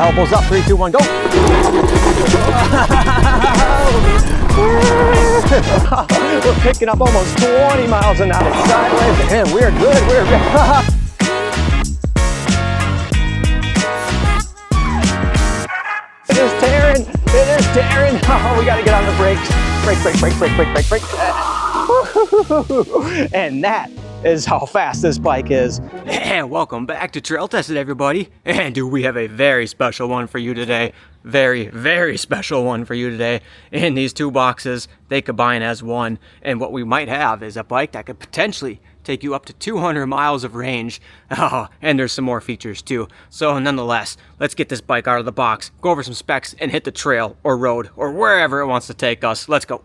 Elbows up, 3, 2, 1, go. We're picking up almost 20 miles an hour sideways, and we're good, we're good. It is tearing, it is tearing. Oh, we gotta get on the brakes. Brake, brake, brake, brake, brake, brake, brake. And that is how fast this bike is. And welcome back to Trail Tested, everybody. And do we have a very special one for you today. Very, very special one for you today. In these two boxes, they combine as one. And what we might have is a bike that could potentially take you up to 200 miles of range. Oh, and there's some more features too. So nonetheless, let's get this bike out of the box, go over some specs, and hit the trail or road or wherever it wants to take us. Let's go.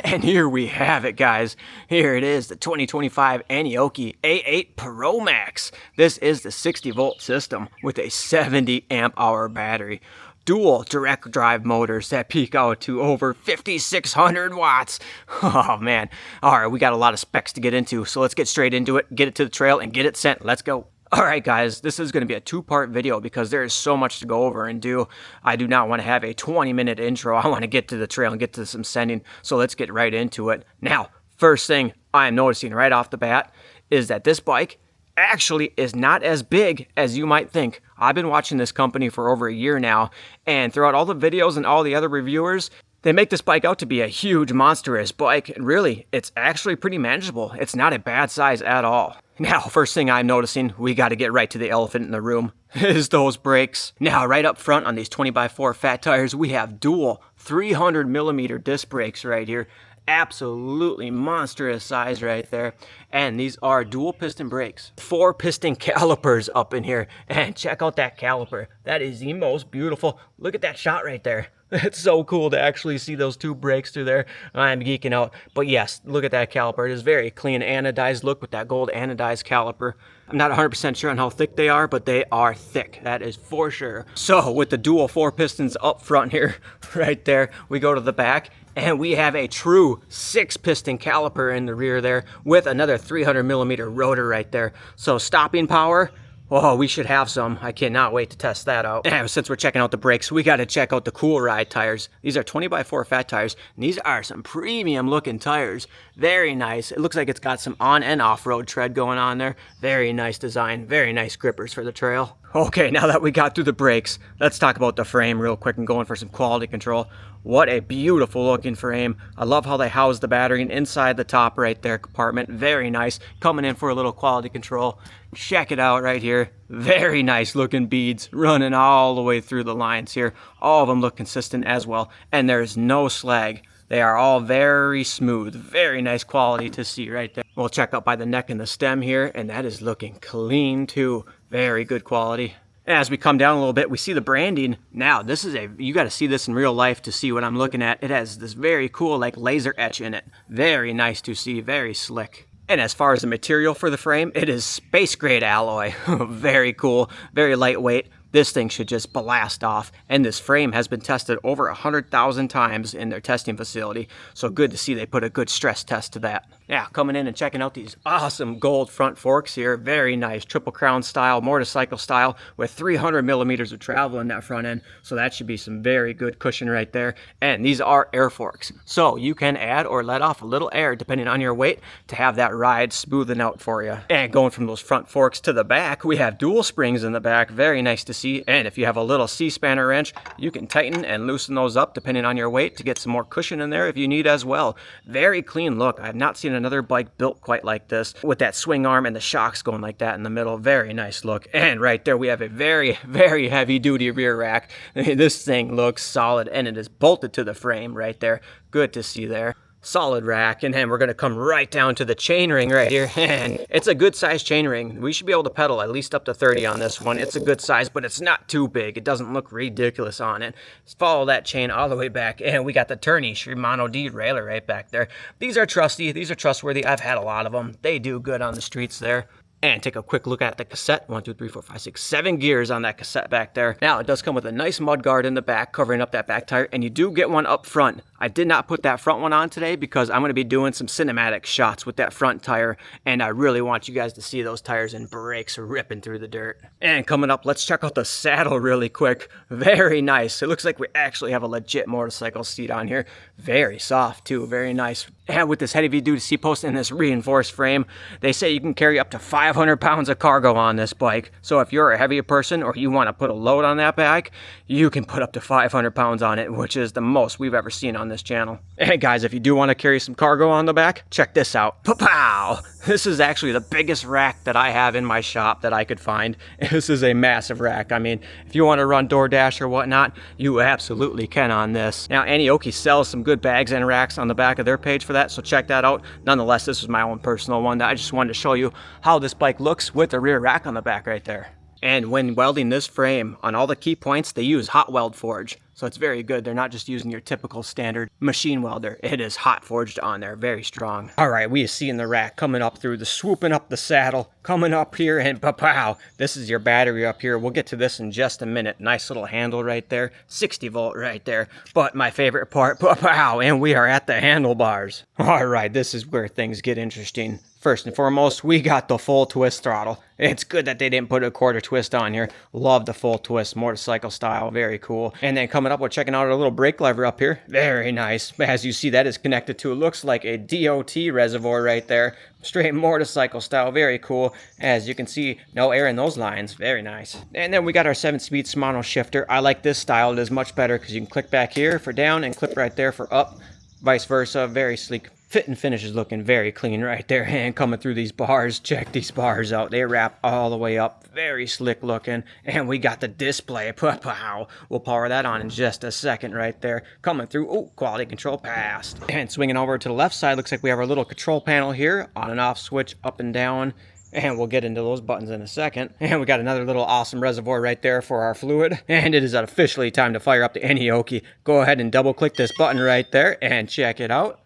And here we have it, guys. Here it is, the 2025 Aniioki A8 Pro Max. This is the 60 volt system with a 70 amp hour battery. Dual direct drive motors that peak out to over 5,600 watts. Oh man. All right, we got a lot of specs to get into, so let's get straight into it, get it to the trail, and get it sent. Let's go. All right, guys, this is going to be a two-part video because there is so much to go over and do. I do not want to have a 20-minute intro. I want to get to the trail and get to some sending, so let's get right into it. Now, first thing I'm noticing right off the bat is that this bike actually is not as big as you might think. I've been watching this company for over a year now, and throughout all the videos and all the other reviewers, they make this bike out to be a huge, monstrous bike, and really, it's actually pretty manageable. It's not a bad size at all. Now, first thing I'm noticing, we got to get right to the elephant in the room, is those brakes. Now, right up front on these 20x4 fat tires, we have dual 300 millimeter disc brakes right here. Absolutely monstrous size right there. And these are dual piston brakes. 4 piston calipers up in here. And check out that caliper. That is the most beautiful. Look at that shot right there. It's so cool to actually see those two brakes through there. I'm geeking out. But yes, look at that caliper. It is very clean anodized look with that gold anodized caliper. I'm not 100% sure on how thick they are, but they are thick. That is for sure. So with the dual 4 pistons up front here, right there, we go to the back. And we have a true 6 piston caliper in the rear there with another 300 millimeter rotor right there. So stopping power, oh, we should have some. I cannot wait to test that out. And since we're checking out the brakes, we got to check out the Cool Ride tires. These are 20x4 fat tires, and these are some premium looking tires. Very nice. It looks like it's got some on and off road tread going on there. Very nice design, very nice grippers for the trail. Okay, now that we got through the brakes, let's talk about the frame real quick and going for some quality control. What a beautiful looking frame. I love how they house the battery inside the top right there compartment. Very nice. Coming in for a little quality control. Check it out right here. Very nice looking beads running all the way through the lines here. All of them look consistent as well. And there's no slag. They are all very smooth. Very nice quality to see right there. We'll check out by the neck and the stem here, and that is looking clean too. Very good quality. As we come down a little bit, we see the branding. Now, this is you got to see this in real life to see what I'm looking at. It has this very cool like laser etch in it. Very nice to see, very slick. And as far as the material for the frame, it is space grade alloy. Very cool, very lightweight. This thing should just blast off. And this frame has been tested over 100,000 times in their testing facility. So good to see they put a good stress test to that. Yeah, coming in and checking out these awesome gold front forks here. Very nice, triple crown style, motorcycle style with 300 millimeters of travel in that front end. So that should be some very good cushion right there. And these are air forks. So you can add or let off a little air depending on your weight to have that ride smoothing out for you. And going from those front forks to the back, we have dual springs in the back. Very nice to see. And if you have a little C-spanner wrench, you can tighten and loosen those up depending on your weight to get some more cushion in there if you need as well. Very clean look. I've not seen another bike built quite like this with that swing arm and the shocks going like that in the middle. Very nice look. And right there we have a very, very heavy duty rear rack. This thing looks solid and it is bolted to the frame right there. Good to see there. Solid rack, and then we're going to come right down to the chain ring right here, and it's a good size chain ring. We should be able to pedal at least up to 30 on this one. It's a good size, but it's not too big. It doesn't look ridiculous on it. Let's follow that chain all the way back, and we got the Tourney Shimano derailleur right back there. These are trusty. These are trustworthy. I've had a lot of them. They do good on the streets there. and take a quick look at the cassette. 1, 2, 3, 4, 5, 6, 7 gears on that cassette back there. Now, it does come with a nice mud guard in the back covering up that back tire, and you do get one up front. I did not put that front one on today because I'm going to be doing some cinematic shots with that front tire, and I really want you guys to see those tires and brakes ripping through the dirt. And coming up, let's check out the saddle really quick. Very nice. It looks like we actually have a legit motorcycle seat on here. Very soft too, very nice. And with this heavy duty seat post and this reinforced frame, they say you can carry up to 500 pounds of cargo on this bike. So if you're a heavier person or you want to put a load on that bike, you can put up to 500 pounds on it, which is the most we've ever seen on this channel. Hey guys, if you do want to carry some cargo on the back, check this out. Pow! This is actually the biggest rack that I have in my shop that I could find. This is a massive rack. I mean, if you want to run DoorDash or whatnot, you absolutely can on this. Now, Aniioki sells some good bags and racks on the back of their page for that, so check that out. Nonetheless, this is my own personal one that I just wanted to show you how this bike looks with the rear rack on the back right there. And when welding this frame, on all the key points, they use hot weld forge. So it's very good. They're not just using your typical standard machine welder. It is hot forged on there, very strong. All right, we see in the rack coming up through the swooping up the saddle, coming up here and pow. This is your battery up here. We'll get to this in just a minute. Nice little handle right there, 60 volt right there. But my favorite part, pow, and we are at the handlebars. All right, this is where things get interesting. First and foremost, we got the full twist throttle. It's good that they didn't put a quarter twist on here. Love the full twist, motorcycle style, very cool. And then coming up, we're checking out our little brake lever up here. Very nice. As you see, that is connected to, it looks like a DOT reservoir right there. Straight motorcycle style, very cool. As you can see, no air in those lines, very nice. And then we got our 7-speed Shimano shifter. I like this style, it is much better because you can click back here for down and clip right there for up, vice versa, very sleek. Fit and finish is looking very clean right there. And coming through these bars, check these bars out. They wrap all the way up. Very slick looking. And we got the display. Pow. We'll power that on in just a second right there. Coming through. Oh, quality control passed. And swinging over to the left side, looks like we have our little control panel here. On and off switch, up and down. And we'll get into those buttons in a second. And we got another little awesome reservoir right there for our fluid. And it is officially time to fire up the Aniioki. Go ahead and double click this button right there and check it out.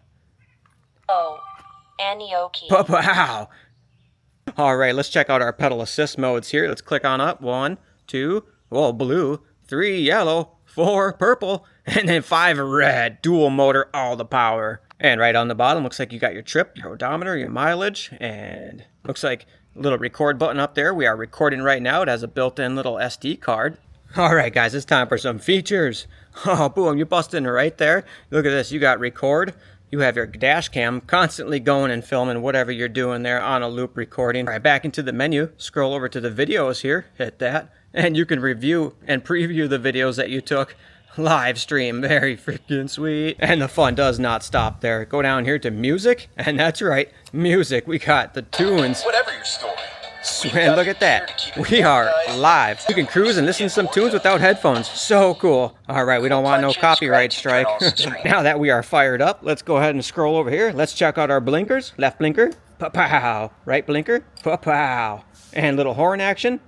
Oh, Aniioki. Wow. All right, let's check out our pedal assist modes here. Let's click on up. 1, 2, well, blue, 3, yellow, 4, purple, and then 5, red. Dual motor, all the power. And right on the bottom, looks like you got your trip, your odometer, your mileage, and looks like a little record button up there. We are recording right now. It has a built-in little SD card. All right, guys, it's time for some features. Oh, boom, you busted in right there. Look at this. You got record. You have your dash cam constantly going and filming whatever you're doing there on a loop recording. All right, back into the menu, scroll over to the videos here, hit that, and you can review and preview the videos that you took. Live stream, very freaking sweet. And the fun does not stop there. Go down here to music, and that's right, music. We got the tunes. Whatever your story. And look at that. We are live. You can cruise and listen to some tunes without headphones. So cool. All right, we don't want no copyright strike. Now that we are fired up, let's go ahead and scroll over here. Let's check out our blinkers. Left blinker. Pa-pow. Right blinker. Pa-pow. And little horn action.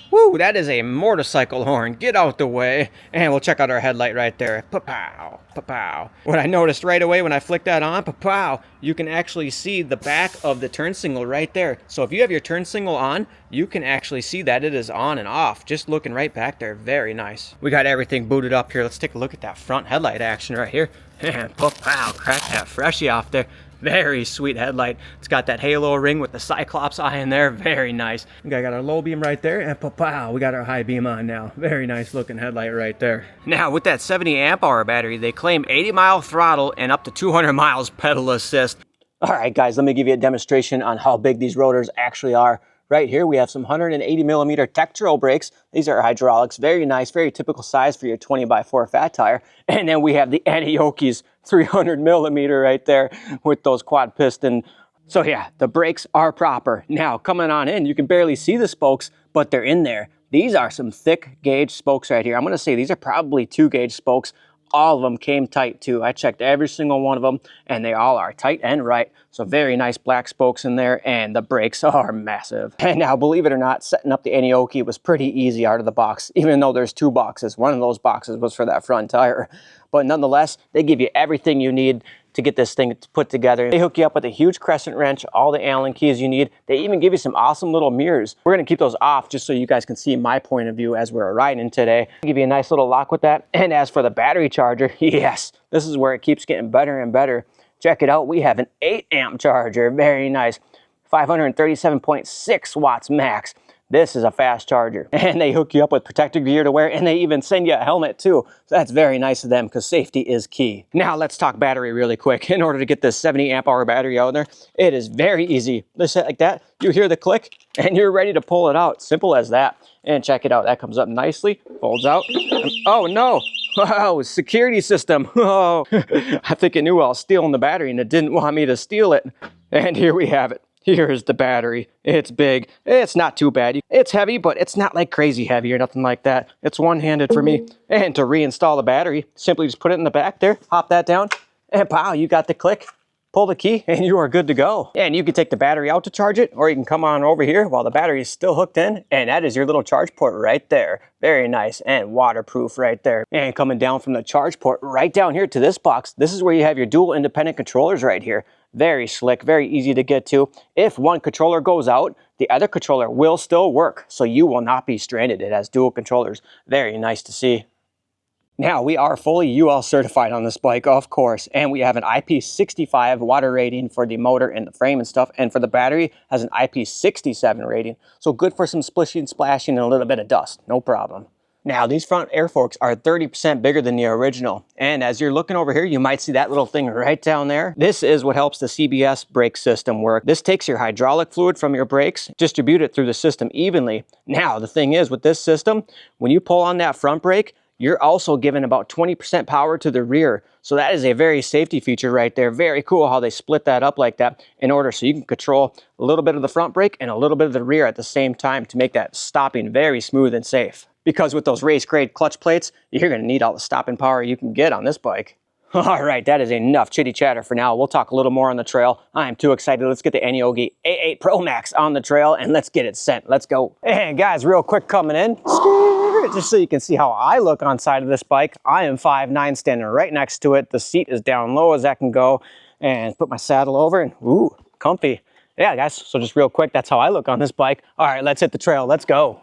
Woo, that is a motorcycle horn. Get out the way. And we'll check out our headlight right there. Pa-pow, pa-pow. What I noticed right away when I flicked that on, pa-pow, you can actually see the back of the turn signal right there. So if you have your turn signal on, you can actually see that it is on and off. Just looking right back there. Very nice. We got everything booted up here. Let's take a look at that front headlight action right here. And pa-pow, crack that freshie off there. Very sweet headlight. It's got that halo ring with the Cyclops eye in there. Very nice. We got our low beam right there, and pow, we got our high beam on now. Very nice looking headlight right there. Now with that 70 amp hour battery, they claim 80-mile throttle and up to 200 miles pedal assist. All right, guys, let me give you a demonstration on how big these rotors actually are. Right here, we have some 180 millimeter Tektro brakes. These are hydraulics, very nice, very typical size for your 20x4 fat tire. And then we have the Aniioki's 300 millimeter right there with those quad piston. So yeah, the brakes are proper. Now coming on in, you can barely see the spokes, but they're in there. These are some thick gauge spokes right here. I'm gonna say these are probably 2 gauge spokes. All of them came tight too. I checked every single one of them and they all are tight and right. So very nice black spokes in there and the brakes are massive. And now believe it or not, setting up the Aniioki was pretty easy out of the box, even though there's 2 boxes. One of those boxes was for that front tire. But nonetheless, they give you everything you need to get this thing put together. They hook you up with a huge crescent wrench, all the Allen keys you need. They even give you some awesome little mirrors. We're gonna keep those off just so you guys can see my point of view as we're riding today. Give you a nice little lock with that. And as for the battery charger, yes, this is where it keeps getting better and better. Check it out, we have an 8 amp charger, very nice. 537.6 watts max. This is a fast charger. And they hook you up with protective gear to wear, and they even send you a helmet too. So that's very nice of them because safety is key. Now let's talk battery really quick. In order to get this 70 amp hour battery out there, it is very easy. Just like that, you hear the click and you're ready to pull it out. Simple as that. And check it out, that comes up nicely, folds out. Oh no, wow, security system. Oh, I think it knew I was stealing the battery and it didn't want me to steal it. And here we have it. Here's the battery. It's big. It's not too bad. It's heavy, but it's not like crazy heavy or nothing like that. It's one-handed for me. And to reinstall the battery, simply just put it in the back there, pop that down, and pow, you got the click. Pull the key and you are good to go. And you can take the battery out to charge it, or you can come on over here while the battery is still hooked in, and that is your little charge port right there. Very nice and waterproof right there. And coming down from the charge port right down here to this box, this is where you have your dual independent controllers right here. Very slick, very easy to get to. If one controller goes out, the other controller will still work, so you will not be stranded. It has dual controllers. Very nice to see. Now, we are fully UL certified on this bike, of course, and we have an IP65 water rating for the motor and the frame and stuff, and for the battery, has an IP67 rating. So good for some splishing, splashing, and a little bit of dust. No problem. Now, these front air forks are 30% bigger than the original. And as you're looking over here, you might see that little thing right down there. This is what helps the CBS brake system work. This takes your hydraulic fluid from your brakes, distribute it through the system evenly. Now, the thing is with this system, when you pull on that front brake, you're also giving about 20% power to the rear. So that is a very safety feature right there. Very cool how they split that up like that in order so you can control a little bit of the front brake and a little bit of the rear at the same time to make that stopping very smooth and safe. Because with those race grade clutch plates, you're gonna need all the stopping power you can get on this bike. All right, that is enough chitty chatter for now. We'll talk a little more on the trail. I am too excited. Let's get the Aniioki A8 Pro Max on the trail and let's get it sent. Let's go. And guys, real quick coming in, just so you can see how I look on side of this bike. I am 5'9", standing right next to it. The seat is down low as that can go, and put my saddle over and ooh, comfy. Yeah, guys, so just real quick, that's how I look on this bike. All right, let's hit the trail. Let's go.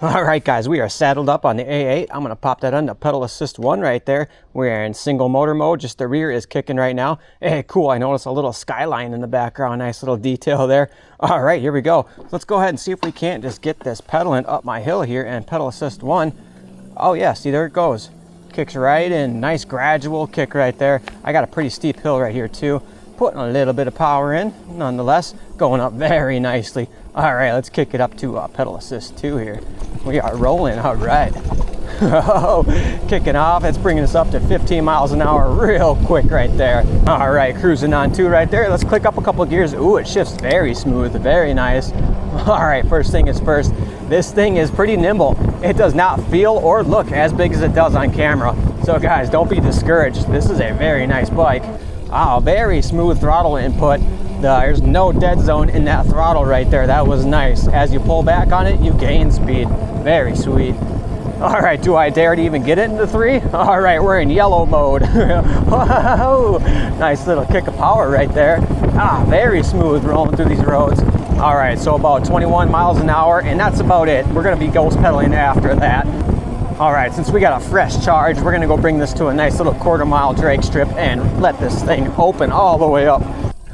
All right, guys, we are saddled up on the A8. I'm gonna pop that on the pedal assist 1 right there. We're in single motor mode, just the rear is kicking right now. Hey, cool, I noticed a little skyline in the background, nice little detail there. All right, here we go. Let's go ahead and see if we can't just get this pedaling up my hill here and pedal assist 1. Oh yeah, see, there it goes. Kicks right in, nice gradual kick right there. I got a pretty steep hill right here too. Putting a little bit of power in, nonetheless, going up very nicely. All right, let's kick it up to pedal assist 2 here. We are rolling, all right. Oh, kicking off, it's bringing us up to 15 miles an hour real quick right there. All right, cruising on 2 right there. Let's click up a couple of gears. Ooh, it shifts very smooth, very nice. All right, first thing is first. This thing is pretty nimble. It does not feel or look as big as it does on camera. So guys, don't be discouraged. This is a very nice bike. Wow, very smooth throttle input. There's no dead zone in that throttle right there. That was nice. As you pull back on it, you gain speed. Very sweet. All right, do I dare to even get it into 3? All right, we're in yellow mode. Whoa, nice little kick of power right there. Ah, very smooth rolling through these roads. All right, so about 21 miles an hour, and that's about it. We're gonna be ghost pedaling after that. All right, since we got a fresh charge, we're gonna go bring this to a nice little quarter-mile drag strip and let this thing open all the way up.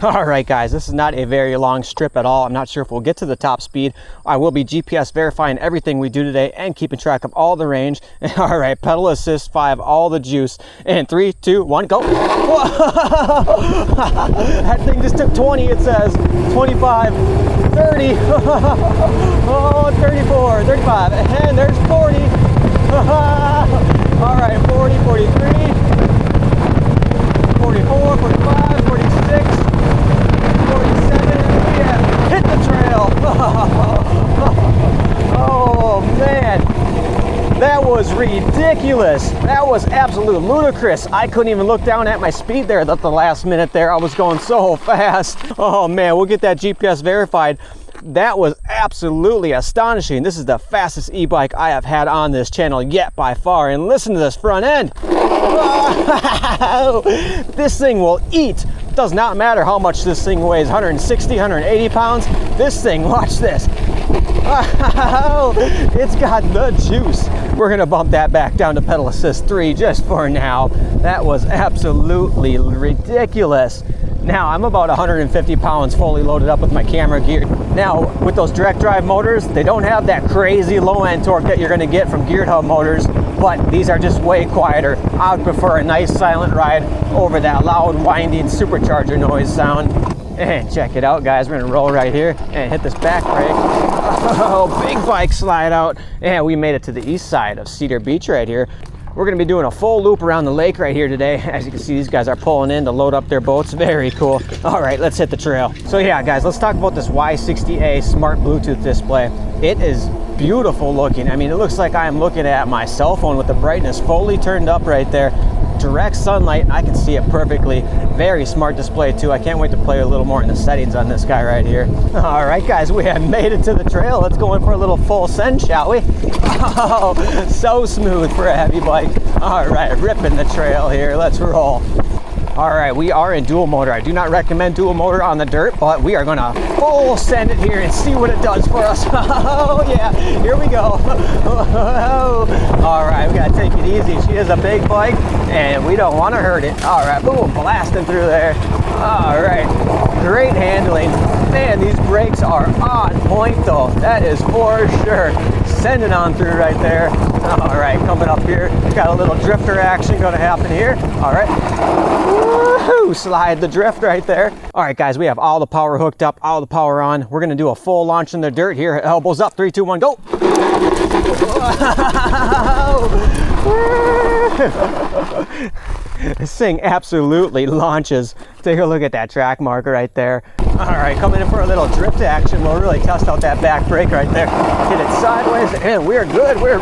All right, guys, this is not a very long strip at all. I'm not sure if we'll get to the top speed. I will be GPS verifying everything we do today and keeping track of all the range. All right, pedal assist 5, all the juice. And 3, 2, 1, go. That thing just took 20, it says. 25, 30, oh, 34, 35, and there's 40. All right, 40, 43, 44, 45, 46. 47, and we have hit the trail. Oh man, that was ridiculous. That was absolutely ludicrous. I couldn't even look down at my speed there at the last minute there. I was going so fast. Oh man, we'll get that GPS verified. That was absolutely astonishing. This is the fastest e-bike I have had on this channel yet by far. And listen to this front end. Wow. This thing will eat. Does not matter how much this thing weighs, 160, 180 pounds. This thing, watch this. Wow. It's got the juice. We're gonna bump that back down to pedal assist 3 just for now. That was absolutely ridiculous. Now I'm about 150 pounds fully loaded up with my camera gear. Now with those direct drive motors, they don't have that crazy low end torque that you're gonna get from geared hub motors, but these are just way quieter. I would prefer a nice silent ride over that loud winding supercharger noise sound. And check it out, guys. We're gonna roll right here and hit this back brake. Oh, big bike slide out. And we made it to the east side of Cedar Beach right here. We're gonna be doing a full loop around the lake right here today. As you can see, these guys are pulling in to load up their boats. Very cool. All right, let's hit the trail. So yeah, guys, let's talk about this Y60A smart Bluetooth display. It is beautiful looking. I mean, it looks like I'm looking at my cell phone with the brightness fully turned up right there. Direct sunlight, and I can see it perfectly. Very smart display too. I can't wait to play a little more in the settings on this guy right here. All right, guys, we have made it to the trail. Let's go in for a little full send, shall we? Oh, so smooth for a heavy bike. All right, ripping the trail here. Let's roll. All right, we are in dual motor. I do not recommend dual motor on the dirt, but we are gonna full send it here and see what it does for us. Oh yeah, here we go. All right, we gotta take it easy. She is a big bike and we don't wanna hurt it. All right, boom, blasting through there. All right, great handling. Man, these brakes are on point though. That is for sure. Sending on through right there. All right, coming up here. Got a little drifter action gonna happen here. All right. Woohoo! Slide the drift right there. All right, guys, we have all the power hooked up, all the power on. We're gonna do a full launch in the dirt here. Elbows up, 3, 2, 1, go. This thing absolutely launches. Take a look at that track marker right there. All right, coming in for a little drift action. We'll really test out that back brake right there. Hit it sideways, and we're good. We're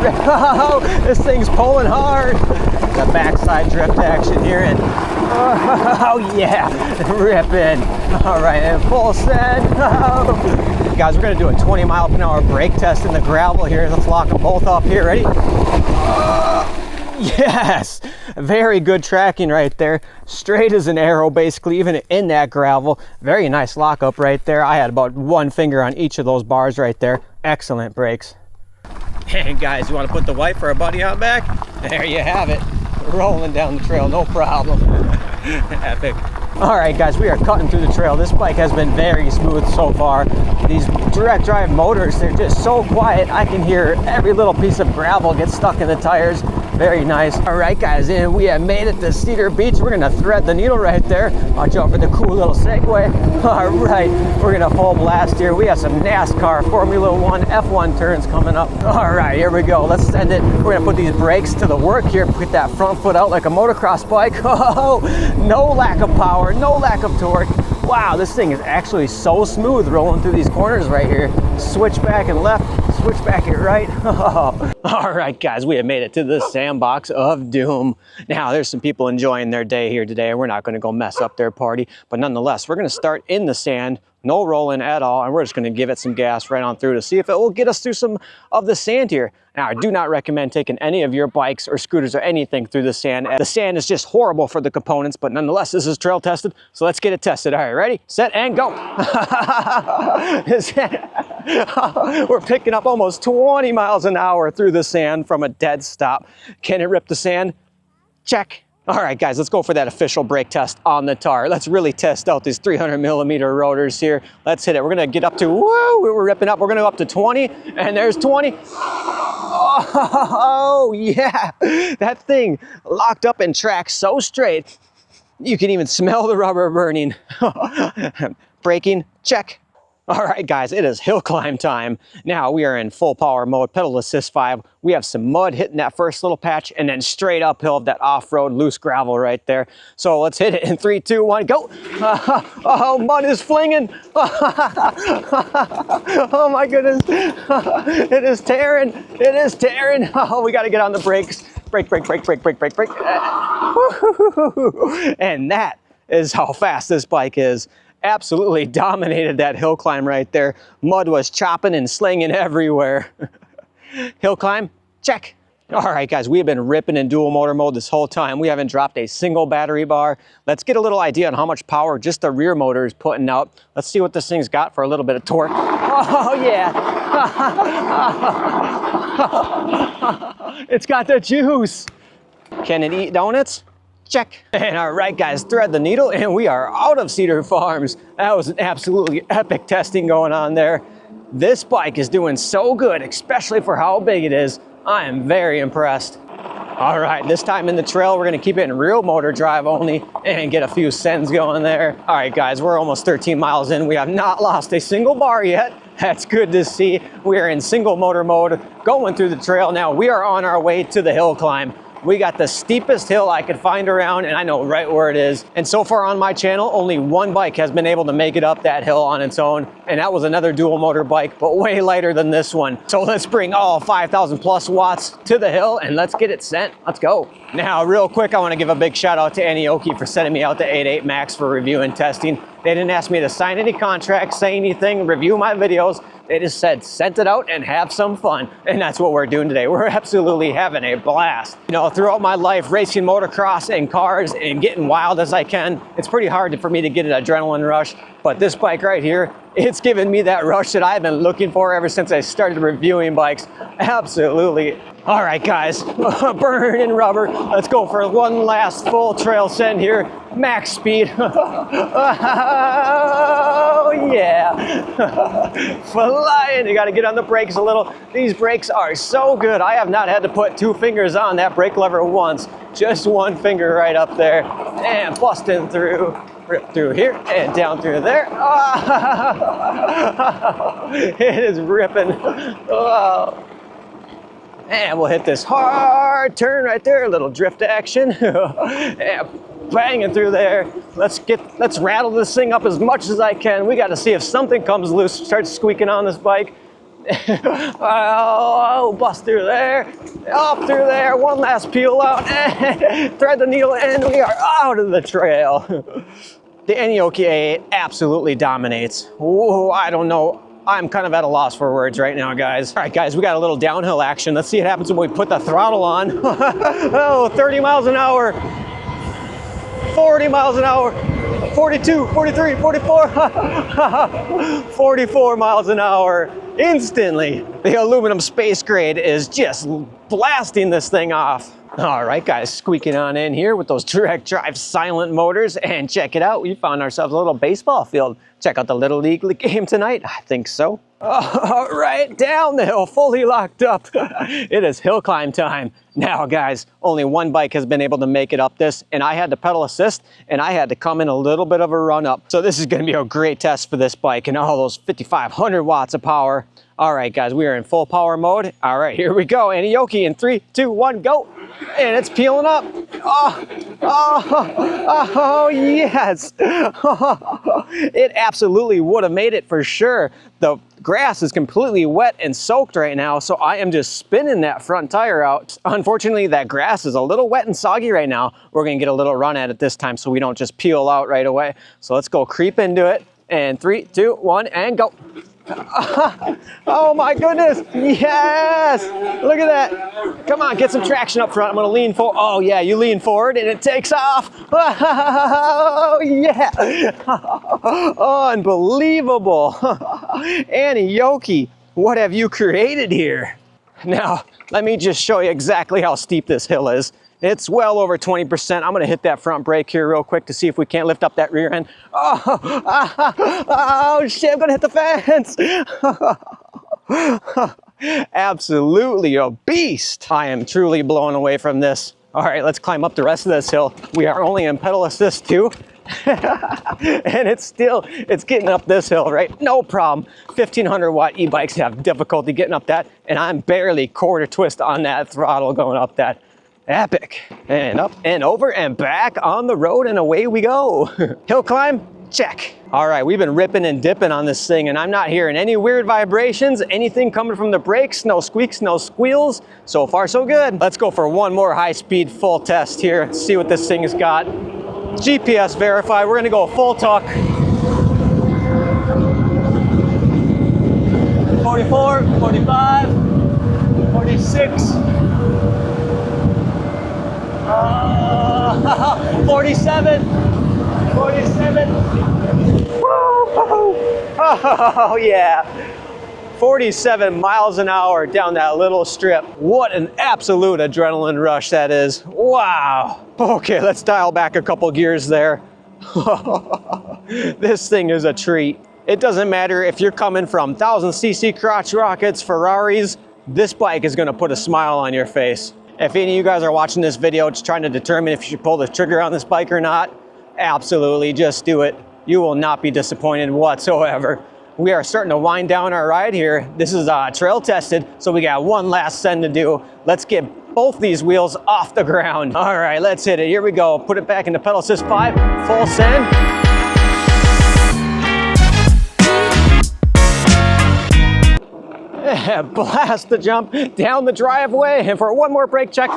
this thing's pulling hard. The backside drift action here, and oh yeah, ripping. All right, and full send. Guys, we're gonna do a 20 mile per hour brake test in the gravel here. Let's lock them both up here. Ready? Yes, very good tracking right there. Straight as an arrow, basically, even in that gravel. Very nice lockup right there. I had about one finger on each of those bars right there. Excellent brakes. And guys, you want to put the wife or a buddy on back? There you have it. Rolling down the trail, no problem. Epic. All right, guys, we are cutting through the trail. This bike has been very smooth so far. These direct drive motors, they're just so quiet. I can hear every little piece of gravel get stuck in the tires. Very nice. All right, guys, and we have made it to Cedar Beach. We're gonna thread the needle right there. Watch out for the cool little Segway. All right, we're gonna full blast here. We have some NASCAR Formula One F1 turns coming up. All right, here we go. Let's send it. We're gonna put these brakes to the work here. Put that front foot out like a motocross bike. Oh, no lack of power, no lack of torque. Wow, this thing is actually so smooth rolling through these corners right here. Switch back and left, switch back and right. All right, guys, we have made it to the sandbox of doom. Now, there's some people enjoying their day here today, and we're not gonna go mess up their party, but nonetheless, we're gonna start in the sand, no rolling at all, and we're just gonna give it some gas right on through to see if it will get us through some of the sand here. Now, I do not recommend taking any of your bikes or scooters or anything through the sand. The sand is just horrible for the components, but nonetheless, this is trail tested, so let's get it tested. All right, ready, set, and go. We're picking up almost 20 miles an hour through the sand from a dead stop. Can it rip the sand? Check. All right, guys, let's go for that official brake test on the tar. Let's really test out these 300mm rotors here. Let's hit it. We're gonna get up to, whoa, we're ripping up. We're gonna go up to 20, and there's 20. Oh, yeah. That thing locked up in track so straight, you can even smell the rubber burning. Braking, check. All right, guys, it is hill climb time. Now we are in full power mode, pedal assist 5. We have some mud hitting that first little patch and then straight uphill of that off-road loose gravel right there. So let's hit it in 3, 2, 1, go. Oh, mud is flinging. Oh my goodness. It is tearing. It is tearing. Oh, we got to get on the brakes. Brake, brake, brake, brake, brake, brake, brake. And that is how fast this bike is. absolutely dominated that hill climb right there. Mud was chopping and slinging everywhere. Hill climb, check. All right, guys, we have been ripping in dual motor mode this whole time. We haven't dropped a single battery bar. Let's get a little idea on how much power just the rear motor is putting out. Let's see what this thing's got for a little bit of torque. Oh, yeah. It's got the juice. Can it eat donuts? Check. And all right, guys, thread the needle, and we are out of Cedar Farms. That was an absolutely epic testing going on there. This bike is doing so good, especially for how big it is. I am very impressed. All right, this time in the trail, we're gonna keep it in real motor drive only and get a few sends going there. All right, guys, we're almost 13 miles in. We have not lost a single bar yet. That's good to see. We are in single motor mode, going through the trail now. We are on our way to the hill climb. We got the steepest hill I could find around, and I know right where it is. And so far on my channel, only one bike has been able to make it up that hill on its own, and that was another dual motor bike, but way lighter than this one. So let's bring all 5,000 plus watts to the hill, and let's get it sent. Let's go. Now, real quick, I want to give a big shout out to Aniioki for sending me out the 8.8 Max for review and testing. They didn't ask me to sign any contracts, say anything, review my videos. They just said, send it out and have some fun. And that's what we're doing today. We're absolutely having a blast. You know, throughout my life, racing motocross and cars and getting wild as I can, it's pretty hard for me to get an adrenaline rush. But this bike right here, it's given me that rush that I've been looking for ever since I started reviewing bikes. Absolutely. All right, guys, burning rubber. Let's go for one last full trail send here. Max speed. Oh, yeah. Flying. You got to get on the brakes a little. These brakes are so good. I have not had to put two fingers on that brake lever once. Just one finger right up there. And busting through. Rip through here and down through there. Oh, it is ripping. Oh. And we'll hit this hard turn right there, a little drift action. And banging through there. Let's rattle this thing up as much as I can. We got to see if something comes loose, starts squeaking on this bike. Oh, bust through there, up through there, one last peel out, thread the needle, and we are out of the trail. The Aniioki A8 absolutely dominates. Whoa, I don't know. I'm kind of at a loss for words right now, guys. All right, guys, we got a little downhill action. Let's see what happens when we put the throttle on. Oh, 30 miles an hour, 40 miles an hour, 42, 43, 44, 44 miles an hour. Instantly, the aluminum space grade is just blasting this thing off. All right, guys, squeaking on in here with those direct drive silent motors, and check it out. We found ourselves a little baseball field. Check out the Little League game tonight. I think so. All right, down the hill, fully locked up. It is hill climb time. Now, guys, only one bike has been able to make it up this, and I had to pedal assist, and I had to come in a little bit of a run up. So this is gonna be a great test for this bike and all those 5,500 watts of power. All right, guys, we are in full power mode. All right, here we go. Aniioki in 3, 2, 1, go. And it's peeling up. Oh, yes. It absolutely would have made it for sure. The grass is completely wet and soaked right now, so I am just spinning that front tire out. Unfortunately, that grass is a little wet and soggy right now. We're gonna get a little run at it this time so we don't just peel out right away. So let's go creep into it. And 3, 2, 1, and go. Oh my goodness, yes! Look at that. Come on, get some traction up front. I'm gonna lean forward. Oh yeah, you lean forward and it takes off. Oh yeah. Unbelievable. Aniioki, what have you created here? Now, let me just show you exactly how steep this hill is. It's well over 20%. I'm gonna hit that front brake here real quick to see if we can't lift up that rear end. Oh shit, I'm gonna hit the fence. Absolutely a beast. I am truly blown away from this. All right, let's climb up the rest of this hill. We are only in pedal assist too. And it's getting up this hill, right? No problem. 1,500 watt e-bikes have difficulty getting up that, and I'm barely quarter twist on that throttle going up that. Epic. And up and over and back on the road, and away we go. Hill climb, check. All right, we've been ripping and dipping on this thing, and I'm not hearing any weird vibrations, anything coming from the brakes, no squeaks, no squeals. So far, so good. Let's go for one more high-speed full test here, see what this thing has got. GPS verify, we're gonna go full tuck. 44, 45, 46, 47, 47. Woo! Oh yeah. 47 miles an hour down that little strip. What an absolute adrenaline rush that is. Wow. Okay, let's dial back a couple gears there. This thing is a treat. It doesn't matter if you're coming from 1000cc crotch rockets, Ferraris, this bike is gonna put a smile on your face. If any of you guys are watching this video just trying to determine if you should pull the trigger on this bike or not, absolutely, just do it. You will not be disappointed whatsoever. We are starting to wind down our ride here. This is trail tested, so we got one last send to do. Let's get both these wheels off the ground. All right, let's hit it. Here we go. Put it back into pedal assist 5, full send. Blast the jump down the driveway, and for one more brake check.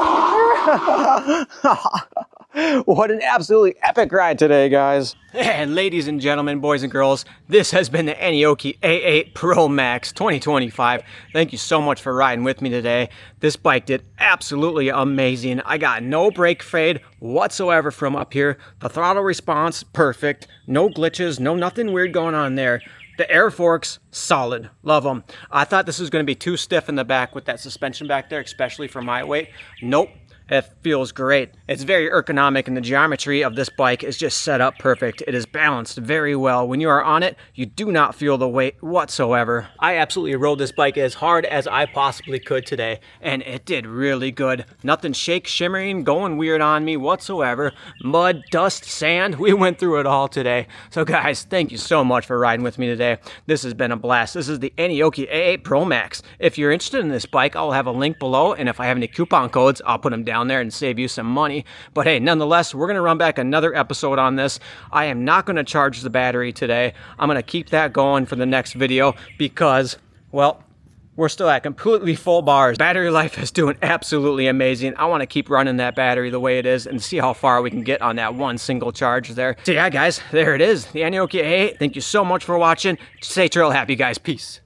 What an absolutely epic ride today, guys. And ladies and gentlemen, boys and girls, this has been the Aniioki A8 Pro Max 2025. Thank you so much for riding with me today. This bike did absolutely amazing. I got no brake fade whatsoever from up here. The throttle response, perfect. No glitches, no nothing weird going on there. The air forks, solid. Love them. I thought this was going to be too stiff in the back with that suspension back there, especially for my weight. Nope. It feels great. It's very ergonomic, and the geometry of this bike is just set up perfect. It is balanced very well. When you are on it, you do not feel the weight whatsoever. I absolutely rode this bike as hard as I possibly could today, and it did really good. Nothing shake, shimmering, going weird on me whatsoever. Mud, dust, sand, we went through it all today. So guys, thank you so much for riding with me today. This has been a blast. This is the Aniioki A8 Pro Max. If you're interested in this bike, I'll have a link below, and if I have any coupon codes, I'll put them down there and save you some money. But hey, nonetheless, we're going to run back another episode on this. I am not going to charge the battery today. I'm going to keep that going for the next video because, well, we're still at completely full bars. Battery life is doing absolutely amazing. I want to keep running that battery the way it is and see how far we can get on that one single charge there. So yeah, guys, there it is. The Aniioki A8. Thank you so much for watching. Stay trail happy, guys. Peace.